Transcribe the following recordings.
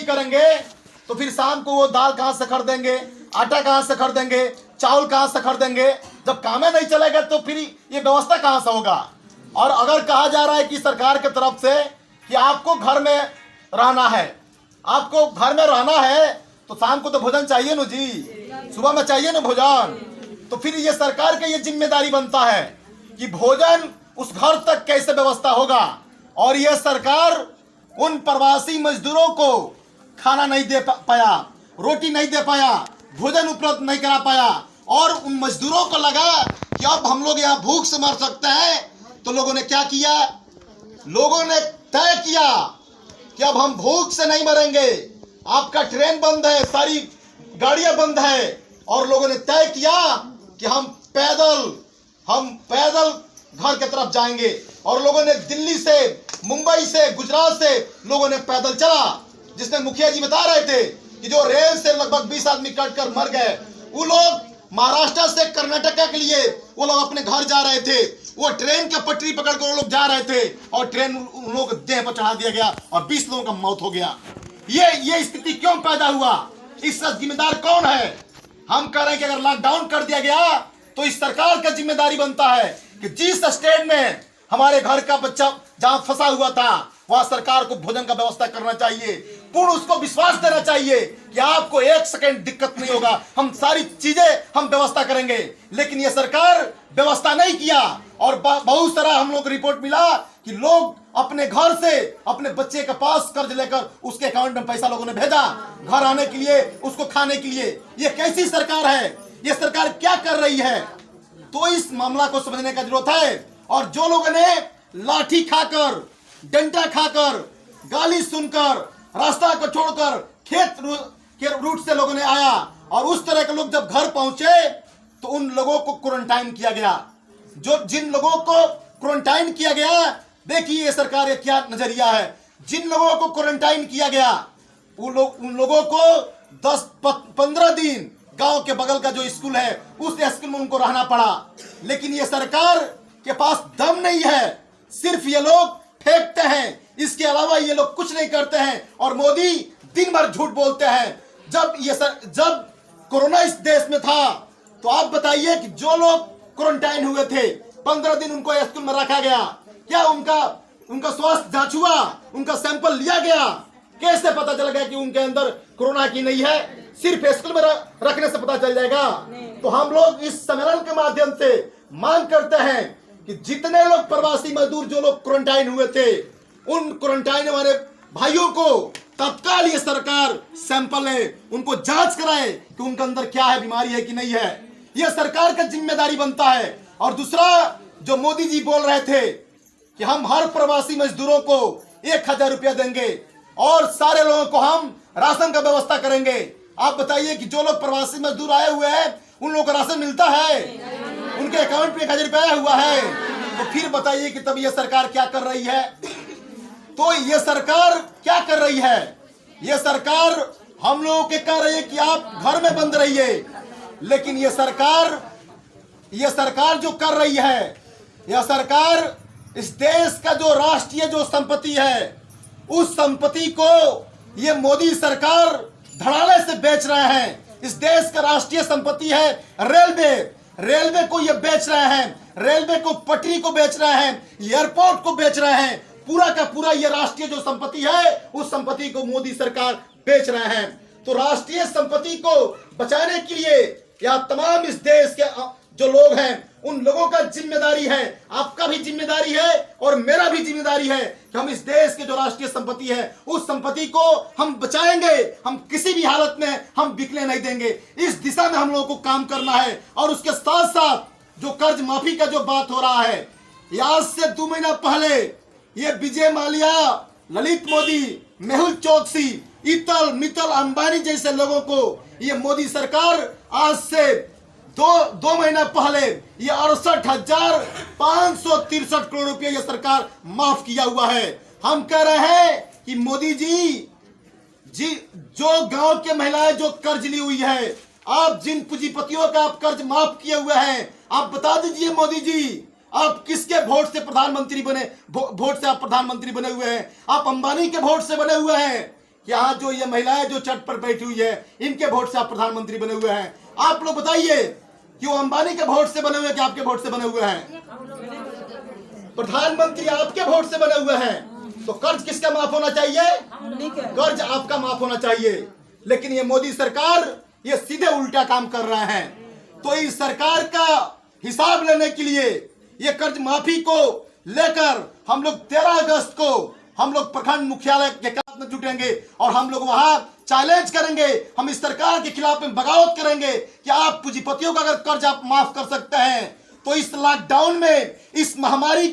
करेंगे तो फिर शाम को वो दाल कहां से खरीदेंगे, आटा कहां से खरीदेंगे, चावल कहां से खरीदेंगे। जब काम नहीं चलेगा तो फिर ये व्यवस्था कहां से होगा। और अगर कहा जा रहा है कि सरकार की तरफ से कि आपको घर में रहना है, आपको घर में रहना है, तो शाम को तो भोजन चाहिए ना जी, सुबह में चाहिए ना भोजन। तो फिर ये सरकार का ये जिम्मेदारी बनता है कि भोजन उस घर तक कैसे व्यवस्था होगा। और ये सरकार उन प्रवासी मजदूरों को खाना नहीं दे पाया, रोटी नहीं दे पाया, भोजन उपलब्ध नहीं करा पाया, और उन मजदूरों को लगा कि अब हम लोग यहाँ भूख से मर सकते हैं। तो लोगों ने क्या किया, लोगों ने तय किया कि अब हम भूख से नहीं मरेंगे, आपका ट्रेन बंद है, सारी गाड़ियां बंद है। और लोगों ने तय किया कि हम पैदल घर की तरफ जाएंगे। और लोगों ने दिल्ली से, मुंबई से, गुजरात से लोगों ने पैदल चला। जिसमें मुखिया जी बता रहे थे कि जो रेल से लगभग 20 आदमी कटकर मर गए, वो लोग महाराष्ट्र से कर्नाटक के लिए वो लोग अपने घर जा रहे थे। वो ट्रेन का पटरी पकड़ कर वो लोग जा रहे थे और ट्रेन उन लोगों को देह पर चढ़ा दिया गया और 20 लोगों का मौत हो गया। ये स्थिति क्यों पैदा हुआ, इसका जिम्मेदार कौन है। हम कह रहे हैं कि अगर लॉकडाउन कर दिया गया तो इस सरकार का जिम्मेदारी बनता है कि जिस स्टेट में हमारे घर का बच्चा जहां फंसा हुआ था वहां सरकार को भोजन का व्यवस्था करना चाहिए। पूर्ण उसको विश्वास देना चाहिए कि आपको एक सेकंड दिक्कत नहीं होगा, हम सारी चीजें हम व्यवस्था करेंगे। लेकिन ये सरकार व्यवस्था नहीं किया और बहुत सारा हम लोग रिपोर्ट मिला कि लोग अपने घर से अपने बच्चे के पास कर्ज लेकर उसके अकाउंट में पैसा लोगों ने भेजा घर आने के लिए, उसको खाने के लिए। ये कैसी सरकार है, ये सरकार क्या कर रही है। तो इस मामला को समझने का जरूरत है। और जो लोगों ने लाठी खाकर, डंडा खाकर, गाली सुनकर, रास्ता को छोड़कर खेत के रूट से लोगों ने आया और उस तरह के लोग जब घर पहुंचे तो उन लोगों को क्वारंटाइन किया गया। जिन लोगों को क्वारंटाइन किया गया, देखिए ये सरकार का क्या नजरिया है। जिन लोगों को क्वारंटाइन किया गया उन लोगों को 10-15 दिन गांव के बगल का जो स्कूल है उस स्कूल में उनको रहना पड़ा। लेकिन ये सरकार के पास दम नहीं है, सिर्फ ये लोग फेंकते हैं, इसके अलावा ये लोग कुछ नहीं करते हैं। और मोदी दिन भर झूठ बोलते हैं। जब कोरोना इस देश में था तो आप बताइए कि जो लोग क्वारंटाइन हुए थे 15 दिन उनको स्कूल में रखा गया, क्या उनका स्वास्थ्य जांच हुआ, उनका सैंपल लिया गया, कैसे पता चल गया कि उनके अंदर कोरोना की नहीं है। सिर्फ स्कूल में रखने से पता चल जाएगा। तो हम लोग इस सम्मेलन के माध्यम से मांग करते हैं कि जितने लोग प्रवासी मजदूर जो लोग क्वारंटाइन हुए थे उन क्वारंटाइन वाले भाइयों को तत्काल ये सरकार सैंपल ले, उनको जांच कराए कि उनके अंदर क्या है, बीमारी है कि नहीं है। यह सरकार का जिम्मेदारी बनता है। और दूसरा, जो मोदी जी बोल रहे थे कि हम हर प्रवासी मजदूरों को 1000 रुपया देंगे और सारे लोगों को हम राशन का व्यवस्था करेंगे। आप बताइए कि जो लोग प्रवासी मजदूर आए हुए हैं उन लोगों को राशन मिलता है, उनके अकाउंट में 1000 रुपया हुआ है। तो फिर बताइए कि तब ये सरकार क्या कर रही है। तो ये सरकार क्या कर रही है, ये सरकार हम लोगों के कह रही है कि आप घर में बंद रहिए। लेकिन ये सरकार जो कर रही है, यह सरकार इस देश का जो राष्ट्रीय जो संपत्ति है उस संपत्ति को ये मोदी सरकार धड़ाले से बेच रहे हैं। इस देश का राष्ट्रीय संपत्ति है रेलवे को ये बेच रहे हैं, रेलवे को पटरी को बेच रहे हैं, एयरपोर्ट को बेच रहे हैं। पूरा का पूरा ये राष्ट्रीय जो संपत्ति है उस संपत्ति को मोदी सरकार बेच रहे हैं। तो राष्ट्रीय संपत्ति को बचाने के लिए या तमाम इस देश के जो लोग हैं उन लोगों का जिम्मेदारी है, आपका भी जिम्मेदारी है और मेरा भी जिम्मेदारी है कि हम इस देश के जो राष्ट्रीय संपत्ति है उस संपत्ति को हम बचाएंगे। हम किसी भी हालत में हम बिकने नहीं देंगे। इस दिशा में हम लोगों को काम करना है। और उसके साथ साथ जो कर्ज माफी का जो बात हो रहा है, आज से 2 महीना पहले ये विजय माल्या, ललित मोदी, मेहुल चोकसी, मित्तल अंबानी जैसे लोगों को ये मोदी सरकार आज से दो महीना पहले ये 68,563 करोड़ रुपया ये सरकार माफ किया हुआ है। हम कह रहे हैं कि मोदी जी जो गांव के महिलाएं जो कर्ज ली हुई है, आप जिन पूंजीपतियों का आप कर्ज माफ किए हुए हैं, आप बता दीजिए मोदी जी, आप किसके वोट से प्रधानमंत्री बने, वोट से आप प्रधानमंत्री बने हुए हैं। आप अंबानी के वोट से बने हुए हैं कि यहाँ जो ये महिलाएं जो छत पर बैठी हुई है, इनके वोट से आप प्रधानमंत्री बने हुए हैं। आप लोग बताइए कि वो अंबानी के वोट से बने हुए कि आपके वोट से बने हुए हैं? प्रधानमंत्री आपके वोट से बने हुए हैं। तो कर्ज किसका माफ होना चाहिए? कर्ज आपका माफ होना चाहिए। लेकिन ये मोदी सरकार ये सीधे उल्टा काम कर रहे हैं। तो इस सरकार का हिसाब लेने के लिए ये कर्ज माफी को लेकर हम लोग 13 अगस्त को हम लोग प्रखंड मुख्यालय के खिलाफ में जुटेंगे और हम लोग वहां चैलेंज करेंगे। हम इस सरकार के खिलाफ में बगावत करेंगे कि आप पूंजीपतियों का अगर कर्ज आप माफ कर सकते हैं तो इस लॉकडाउन में, इस महामारी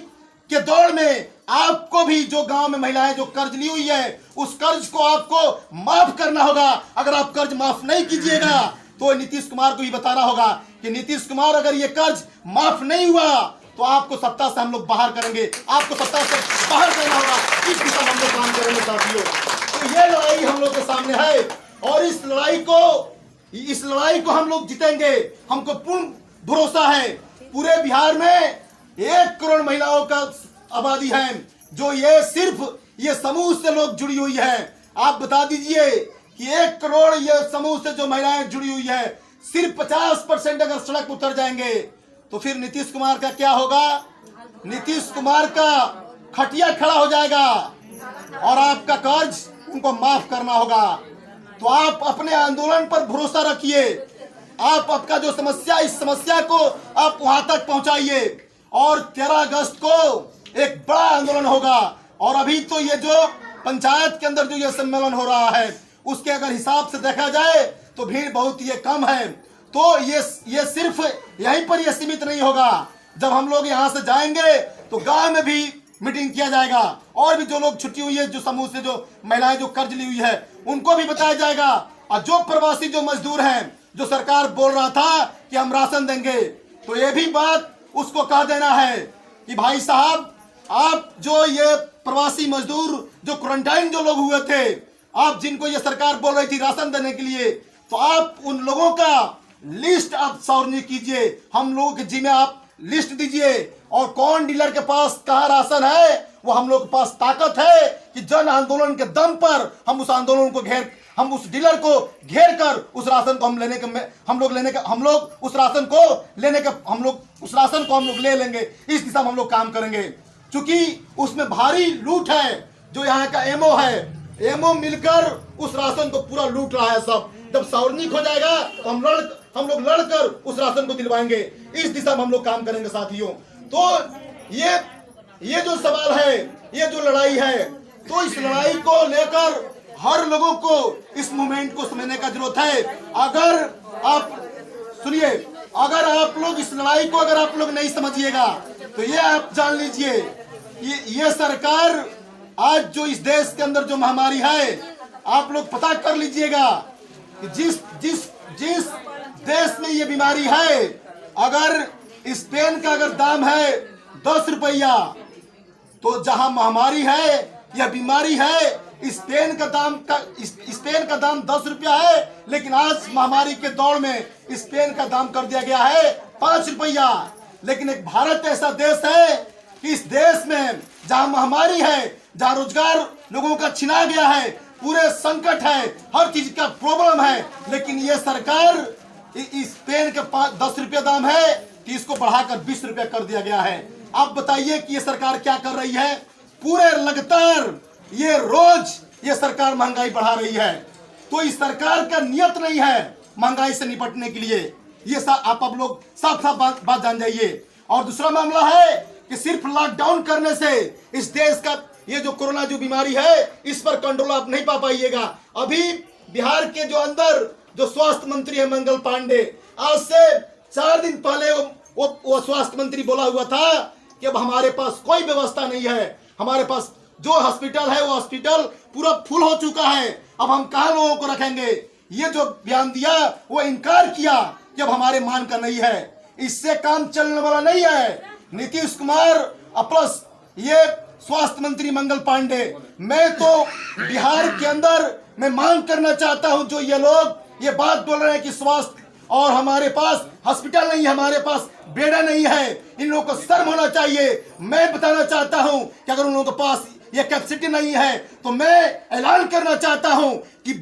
के दौर में आपको भी जो गांव में महिलाएं जो कर्ज ली हुई है उस कर्ज को आपको माफ करना होगा। अगर आप कर्ज माफ नहीं कीजिएगा तो नीतीश कुमार को भी बताना होगा कि नीतीश कुमार अगर ये कर्ज माफ नहीं हुआ तो आपको सत्ता से हम लोग बाहर करेंगे, आपको सत्ता से बाहर करना होगा। इस दिशा में हम लोग काम करेंगे साथियों। तो ये लड़ाई हम लोग के सामने है और इस लड़ाई को हम लोग जीतेंगे। हमको पूर्ण भरोसा है। पूरे बिहार में 1 करोड़ महिलाओं का आबादी है जो ये सिर्फ ये समूह से लोग जुड़ी हुई है। आप बता दीजिए कि 1 करोड़ ये समूह से जो महिलाएं जुड़ी हुई है, सिर्फ 50% अगर सड़क उतर जाएंगे तो फिर नीतीश कुमार का क्या होगा? नीतीश कुमार का खटिया खड़ा हो जाएगा और आपका कर्ज उनको माफ करना होगा। तो आप अपने आंदोलन पर भरोसा रखिए। आप आपका जो समस्या, इस समस्या को आप वहां तक पहुंचाइए और 13 अगस्त को एक बड़ा आंदोलन होगा। और अभी तो ये जो पंचायत के अंदर जो ये सम्मेलन हो रहा है उसके अगर हिसाब से देखा जाए तो भीड़ बहुत ये कम है। तो ये सिर्फ यहीं पर ये सीमित नहीं होगा। जब हम लोग यहाँ से जाएंगे तो गांव में भी मीटिंग किया जाएगा और भी जो लोग छुट्टी हुई है, जो समूह से जो महिलाएं जो कर्ज ली हुई है उनको भी बताया जाएगा। और जो प्रवासी जो मजदूर हैं, जो सरकार बोल रहा था कि हम राशन देंगे, तो ये भी बात उसको कह देना है कि भाई साहब, आप जो ये प्रवासी मजदूर जो क्वारंटाइन जो लोग हुए थे, आप जिनको ये सरकार बोल रही थी राशन देने के लिए, तो आप उन लोगों का लिस्ट आप सार्वजनिक कीजिए। हम लोगों के जिम्मे आप लिस्ट दीजिए और कौन डीलर के पास कहाँ राशन है, वो हम लोग के पास ताकत है कि जन आंदोलन के दम पर हम उस आंदोलन को हम उस डीलर को घेर कर उस राशन को हम लोग उस राशन को हम लोग ले लेंगे। इस दिशा में हम लोग काम करेंगे। क्योंकि उसमें भारी लूट है। जो यहाँ का एमओ है, एमओ मिलकर उस राशन को पूरा लूट रहा है सब। जब सार्वजनिक हो जाएगा तो हम लोग लड़कर उस राशन को दिलवाएंगे। इस दिशा में हम लोग काम करेंगे साथियों। तो ये जो सवाल है, ये जो लड़ाई है, तो इस लड़ाई को लेकर हर लोगों को इस मूवमेंट को समझने का जरूरत है। अगर आप लोग इस लड़ाई को अगर आप लोग नहीं समझिएगा तो ये आप जान लीजिए ये सरकार आज जो इस देश के अंदर जो महामारी है, आप लोग पता कर लीजिएगा कि जिस देश में ये बीमारी है, अगर इस पेन का अगर दाम है 10 रुपया, तो जहां महामारी है या बीमारी है, इस पेन का दाम 10 रुपया है। लेकिन आज महामारी के दौर में इस पेन का दाम कर दिया गया है 5 रुपया। लेकिन एक भारत ऐसा देश है कि इस देश में जहां महामारी है, जहां रोजगार लोगों का छिना गया है, पूरे संकट है, हर चीज का प्रॉब्लम है, लेकिन ये सरकार इस पेन के 10 रुपया दाम है कि इसको बढ़ाकर 20 रुपया कर दिया गया है। आप बताइए कि ये सरकार क्या कर रही है? पूरे लगातार ये रोज ये सरकार महंगाई बढ़ा रही है। तो इस सरकार का नियत नहीं है महंगाई से निपटने के लिए। ये आप लोग साफ साफ बात जान जाइए। और दूसरा मामला है कि सिर्फ लॉकडाउन करने से इस देश का ये जो कोरोना जो बीमारी है, इस पर कंट्रोल आप नहीं पा पाइएगा। अभी बिहार के जो अंदर जो स्वास्थ्य मंत्री है मंगल पांडे, आज से 4 दिन पहले वो स्वास्थ्य मंत्री बोला हुआ था कि अब हमारे पास कोई व्यवस्था नहीं है, हमारे पास जो हॉस्पिटल है वो हॉस्पिटल पूरा फुल हो चुका है, अब हम कहाँ लोगों को रखेंगे। ये जो बयान दिया वो इनकार किया कि अब हमारे मान का नहीं है। इससे काम चलने वाला नहीं है। नीतीश कुमार प्लस ये स्वास्थ्य मंत्री मंगल पांडे, मैं तो बिहार के अंदर मैं मांग करना चाहता हूं, जो ये लोग ये बात बोल रहे हैं कि स्वास्थ्य और हमारे पास हॉस्पिटल नहीं है, हमारे पास बेड नहीं है, इन लोगों को शर्म होना चाहिए। मैं बताना चाहता हूं कि अगर उन लोगों के पास ये कैपेसिटी नहीं है। तो मैं ऐलान करना चाहता हूं कि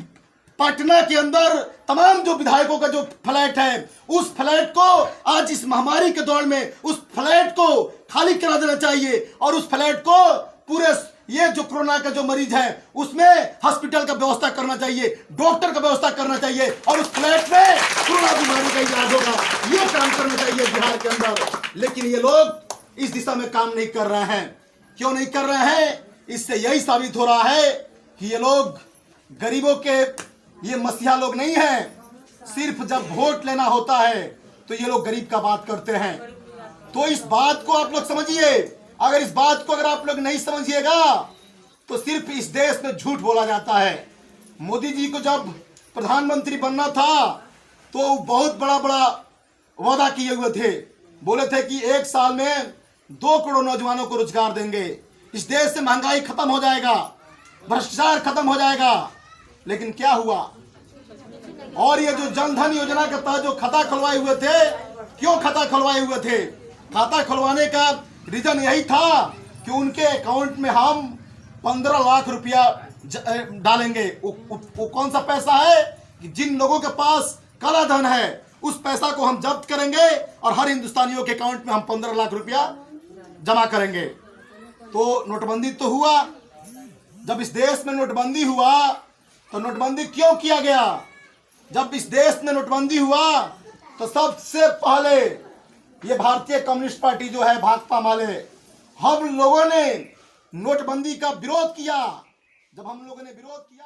पटना के अंदर तमाम जो विधायकों का जो फ्लैट है, उस फ्लैट को आज इस महामारी के दौर में उस फ्लैट को खाली करा देना चाहिए और उस फ्लैट को पूरे ये जो कोरोना का जो मरीज है उसमें हॉस्पिटल का व्यवस्था करना चाहिए, डॉक्टर का व्यवस्था करना चाहिए और उस फ्लैट में कोरोना बीमारी का इलाज होगा, ये काम करना चाहिए बिहार के अंदर। लेकिन ये लोग इस दिशा में काम नहीं कर रहे हैं। क्यों नहीं कर रहे हैं? इससे यही साबित हो रहा है कि ये लोग गरीबों के ये मसीहा लोग नहीं है। सिर्फ जब वोट लेना होता है तो ये लोग गरीब का बात करते हैं। तो इस बात को आप लोग समझिए। अगर इस बात को अगर आप लोग नहीं समझिएगा तो सिर्फ इस देश में झूठ बोला जाता है। मोदी जी को जब प्रधानमंत्री बनना था तो बहुत बड़ा बड़ा वादा किए हुए थे। बोले थे कि 1 साल में 2 करोड़ नौजवानों को रोजगार देंगे, इस देश से महंगाई खत्म हो जाएगा, भ्रष्टाचार खत्म हो जाएगा। लेकिन क्या हुआ? और ये जो जनधन योजना के तहत जो खाता खुलवाए हुए थे, क्यों खाता खुलवाए हुए थे? खाता खुलवाने का रीजन यही था कि उनके अकाउंट में हम 15 लाख रुपया डालेंगे। वो कौन सा पैसा है कि जिन लोगों के पास काला धन है उस पैसा को हम जब्त करेंगे और हर हिंदुस्तानियों के अकाउंट में हम 15 लाख रुपया जमा करेंगे। तो नोटबंदी तो हुआ। जब इस देश में नोटबंदी हुआ तो नोटबंदी क्यों किया गया? जब इस देश में नोटबंदी हुआ तो सबसे पहले ये भारतीय कम्युनिस्ट पार्टी जो है भाकपा माले, हम लोगों ने नोटबंदी का विरोध किया। जब हम लोगों ने विरोध किया